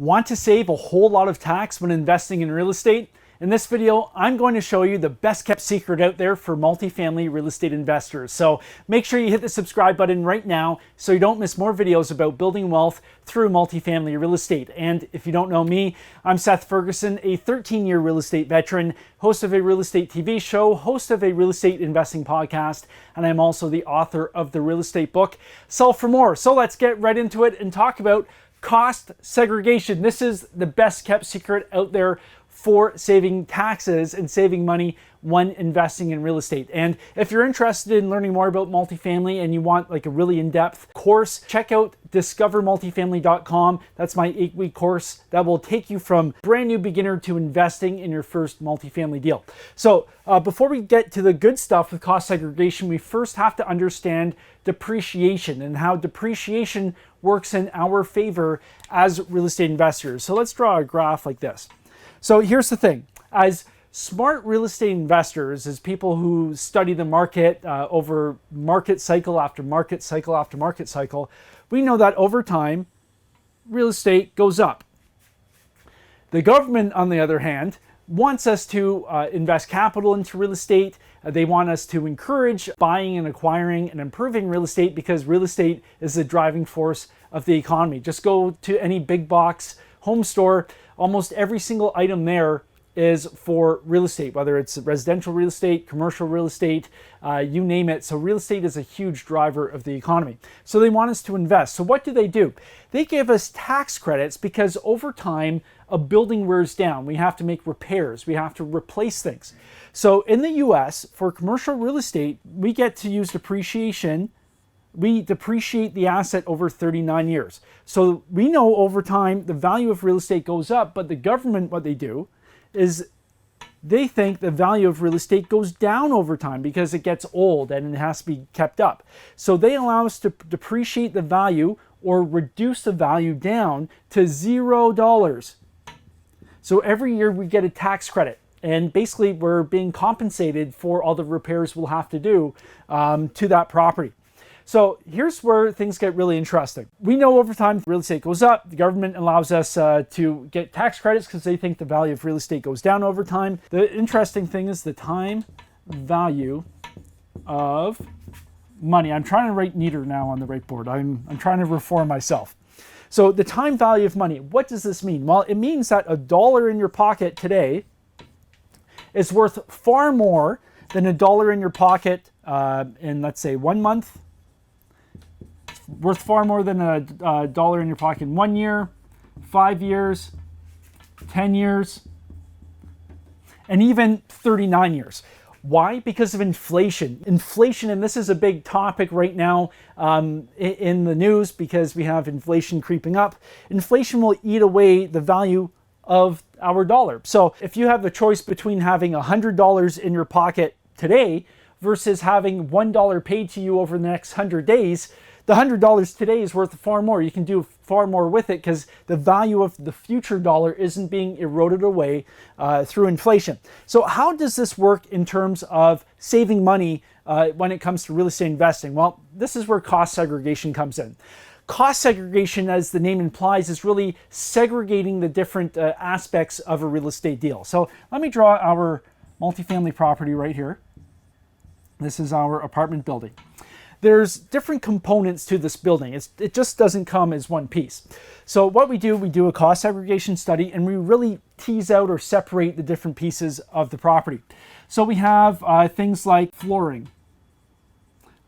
Want to save a whole lot of tax when investing in real estate? In this video, I'm going to show you the best kept secret out there for multifamily real estate investors. So make sure you hit the subscribe button right now so you don't miss more videos about building wealth through multifamily real estate. And if you don't know me, I'm Seth Ferguson, a 13-year real estate veteran, host of a real estate TV show, host of a real estate investing podcast, and I'm also the author of the real estate book, Sell for More. So let's get right into it and talk about cost segregation. This is the best kept secret out there for saving taxes and saving money when investing in real estate. And if you're interested in learning more about multifamily and you want like a really in-depth course, check out discovermultifamily.com. That's my 8-week course that will take you from brand new beginner to investing in your first multifamily deal. So before we get to the good stuff with cost segregation, we first have to understand depreciation and how depreciation works in our favor as real estate investors. So let's draw a graph like this. So here's the thing. As smart real estate investors, as people who study the market over market cycle after market cycle after market cycle, we know that over time, real estate goes up. The government, on the other hand, wants us to invest capital into real estate. They want us to encourage buying and acquiring and improving real estate because real estate is the driving force of the economy. Just go to any big box home store. Almost every single item there is for real estate, whether it's residential real estate, commercial real estate, you name it. So real estate is a huge driver of the economy. So they want us to invest. So what do? They give us tax credits because over time, a building wears down. We have to make repairs. We have to replace things. So in the US, for commercial real estate, we get to use depreciation. We depreciate the asset over 39 years. So we know over time the value of real estate goes up, but the government, what they do is they think the value of real estate goes down over time because it gets old and it has to be kept up. So they allow us to depreciate the value or reduce the value down to $0. So every year we get a tax credit. And basically we're being compensated for all the repairs we'll have to do to that property. So here's where things get really interesting. We know over time real estate goes up. The government allows us to get tax credits because they think the value of real estate goes down over time. The interesting thing is the time value of money. I'm trying to write neater now on the whiteboard. I'm trying to reform myself. So the time value of money, what does this mean? Well, it means that $1 in your pocket today is worth far more than $1 in your pocket in, let's say, 1 month. Worth far more than a dollar in your pocket in 1 year, 5 years, 10 years, and even 39 years. Why? Because of inflation. Inflation, and this is a big topic right now in the news because we have inflation creeping up. Inflation will eat away the value of our dollar. So if you have the choice between having $100 in your pocket today versus having $1 paid to you over the next 100 days, the $100 today is worth far more. You can do far more with it because the value of the future dollar isn't being eroded away through inflation. So how does this work in terms of saving money when it comes to real estate investing? Well, this is where cost segregation comes in. Cost segregation, as the name implies, is really segregating the different aspects of a real estate deal. So let me draw our multifamily property right here. This is our apartment building. There's different components to this building. It just doesn't come as one piece. So what we do a cost segregation study and we really tease out or separate the different pieces of the property. So we have things like flooring,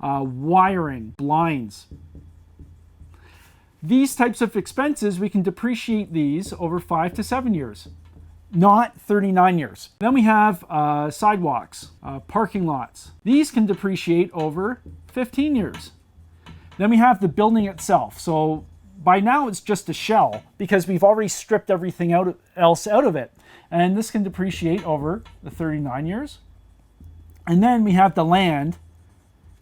wiring, blinds. These types of expenses, we can depreciate these over 5 to 7 years, not 39 years. Then we have sidewalks, parking lots. These can depreciate over 15 years. Then we have the building itself. So by now it's just a shell because we've already stripped everything else out of it. And this can depreciate over the 39 years. And then we have the land,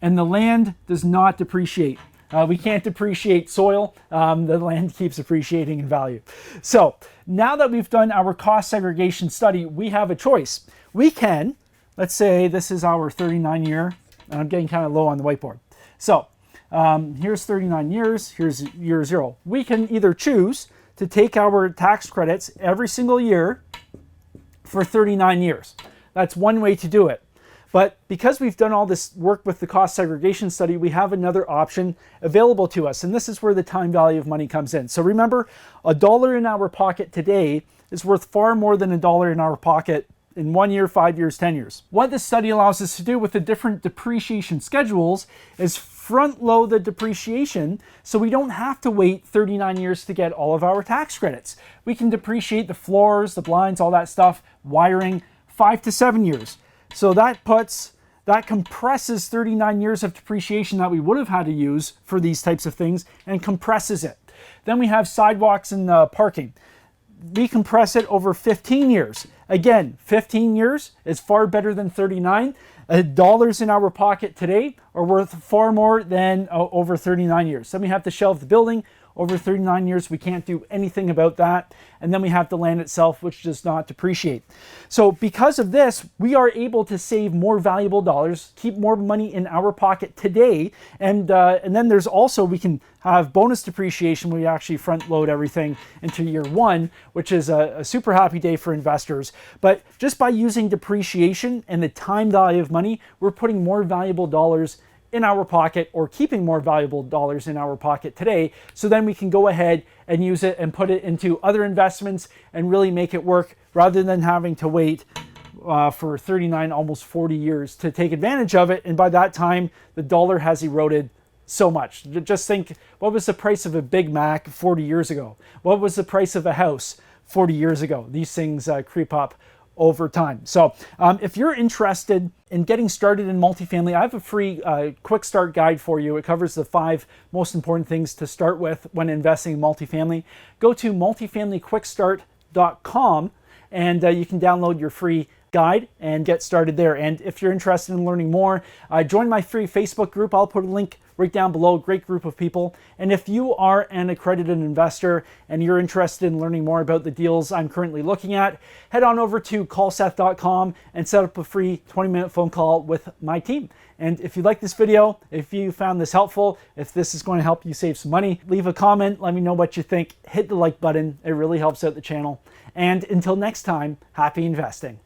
and the land does not depreciate. We can't depreciate soil. The land keeps appreciating in value. So now that we've done our cost segregation study, we have a choice. We can, let's say this is our 39 year, and I'm getting kind of low on the whiteboard. So here's 39 years, here's year 0. We can either choose to take our tax credits every single year for 39 years. That's one way to do it. But because we've done all this work with the cost segregation study, we have another option available to us. And this is where the time value of money comes in. So remember, $1 in our pocket today is worth far more than $1 in our pocket in 1 year, 5 years, 10 years. What this study allows us to do with the different depreciation schedules is front load the depreciation so we don't have to wait 39 years to get all of our tax credits. We can depreciate the floors, the blinds, all that stuff, wiring, 5 to 7 years. So that compresses 39 years of depreciation that we would have had to use for these types of things and compresses it. Then we have sidewalks and parking. We compress it over 15 years. Again, 15 years is far better than 39. Dollars in our pocket today are worth far more than over 39 years. Then we have to shelve the building. Over 39 years, we can't do anything about that. And then we have the land itself, which does not depreciate. So because of this, we are able to save more valuable dollars, keep more money in our pocket today. And then there's also, we can have bonus depreciation where we actually front load everything into year one, which is a super happy day for investors. But just by using depreciation and the time value of money, we're putting more valuable dollars in our pocket or keeping more valuable dollars in our pocket today. So then we can go ahead and use it and put it into other investments and really make it work rather than having to wait for 39, almost 40 years to take advantage of it. And by that time, the dollar has eroded so much. Just think, what was the price of a Big Mac 40 years ago? What was the price of a house 40 years ago? These things creep up over time. So if you're interested in getting started in multifamily, I have a free quick start guide for you. It covers the 5 most important things to start with when investing in multifamily. Go to multifamilyquickstart.com and you can download your free guide and get started there. And if you're interested in learning more, join my free Facebook group. I'll put a link right down below. Great group of people. And if you are an accredited investor and you're interested in learning more about the deals I'm currently looking at, head on over to callseth.com and set up a free 20-minute phone call with my team. And if you like this video, if you found this helpful, if this is going to help you save some money, leave a comment. Let me know what you think. Hit the like button. It really helps out the channel. And until next time, happy investing.